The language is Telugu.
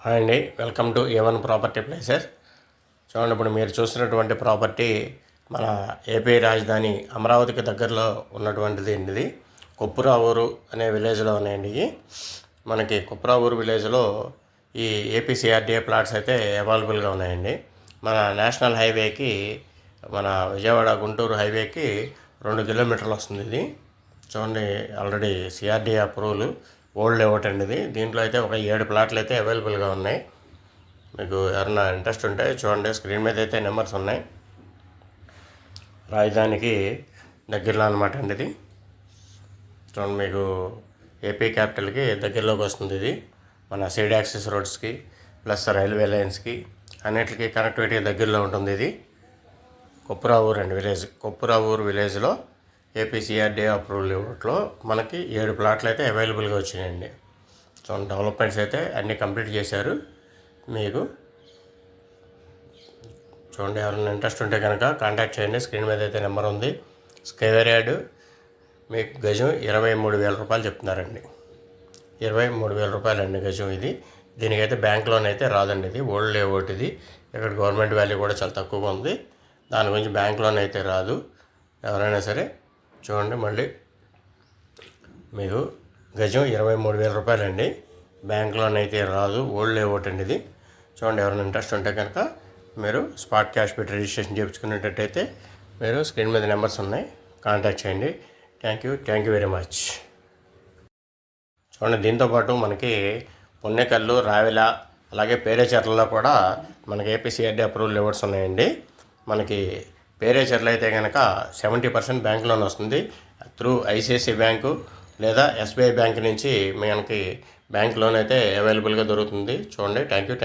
హాయ్ అండి, welcome to A1 property places. చూడండి, ఇప్పుడు మీరు చూస్తున్నటువంటి ప్రాపర్టీ మన ఏపీ రాజధాని అమరావతికి దగ్గరలో ఉన్నటువంటిది అండి. ఇది కొప్పురావూరు అనే విలేజ్లో ఉన్నాయండి. మనకి కొప్పురావూరు విలేజ్లో ఈ ఏపీసీఆర్డీఏ ప్లాట్స్ అయితే అవైలబుల్గా ఉన్నాయండి. మన నేషనల్ హైవేకి, మన విజయవాడ గుంటూరు హైవేకి 2 కిలోమీటర్లు వస్తుంది. ఇది చూడండి, already CRDA approval old layout అండి. ఇది దీంట్లో అయితే ఒక 7 ప్లాట్లు అయితే అవైలబుల్గా ఉన్నాయి. మీకు ఎవరైనా ఇంట్రెస్ట్ ఉంటే చూడండి, స్క్రీన్ మీద అయితే నెంబర్స్ ఉన్నాయి. రాజధానికి దగ్గరలో అనమాట అండి ఇది. చూడండి, మీకు ఏపీ క్యాపిటల్కి దగ్గరలోకి వస్తుంది. ఇది మన సైడ్ యాక్సెస్ రోడ్స్కి ప్లస్ రైల్వే లైన్స్కి అన్నిటికీ కనెక్టివిటీ దగ్గరలో ఉంటుంది. ఇది కొప్పురావూరు అండి విలేజ్. కొప్పురావూరు విలేజ్లో ఏపీసీఆర్డీఏ అప్రూవల్ లేఅవుట్లో మనకి 7 ప్లాట్లు అయితే అవైలబుల్గా వచ్చినాయండి. సో డెవలప్మెంట్స్ అయితే అన్నీ కంప్లీట్ చేశారు. మీకు చూడండి, ఎవరైనా ఇంట్రెస్ట్ ఉంటే కనుక కాంటాక్ట్ చేయండి. స్క్రీన్ మీద అయితే నెంబర్ ఉంది. స్క్వేర్ యార్డ్ మీకు గజం 23,000 రూపాయలు చెప్తున్నారండి. 23,000 రూపాయలు అండి గజం. ఇది దీనికైతే బ్యాంక్ లోన్ అయితే రాదండి. ఇది ఓల్డ్ లేఅవుట్. ఇది ఇక్కడ గవర్నమెంట్ వాల్యూ కూడా చాలా తక్కువగా ఉంది. దాని గురించి బ్యాంక్ లోన్ అయితే రాదు. ఎవరైనా సరే చూడండి, మళ్ళీ మీకు గజం 23,000 రూపాయలు అండి. బ్యాంక్ లోన్ అయితే రాదు, ఓల్డ్ లేఅవుట్ అండి ఇది. చూడండి, ఎవరైనా ఇంట్రెస్ట్ ఉంటే కనుక మీరు స్పాట్ క్యాష్ పెట్టి రిజిస్ట్రేషన్ చేయించుకునేటట్టయితే మీరు స్క్రీన్ మీద నెంబర్స్ ఉన్నాయి, కాంటాక్ట్ చేయండి. Thank you very much. చూడండి, దీంతోపాటు మనకి పున్నెకల్లు, రావిల, అలాగే పేరేచర్లలో కూడా మనకి ఏపీసీఆర్డీ అప్రూవల్ లేఅవుట్స్ ఉన్నాయండి. మనకి పేరేచర్లు అయితే కనుక 70% బ్యాంక్ లోన్ వస్తుంది. త్రూ ఐసిఐసిఐ బ్యాంకు లేదా ఎస్బీఐ బ్యాంక్ నుంచి మనకి బ్యాంక్ లోన్ అయితే అవైలబుల్గా దొరుకుతుంది. చూడండి, థ్యాంక్ యూ.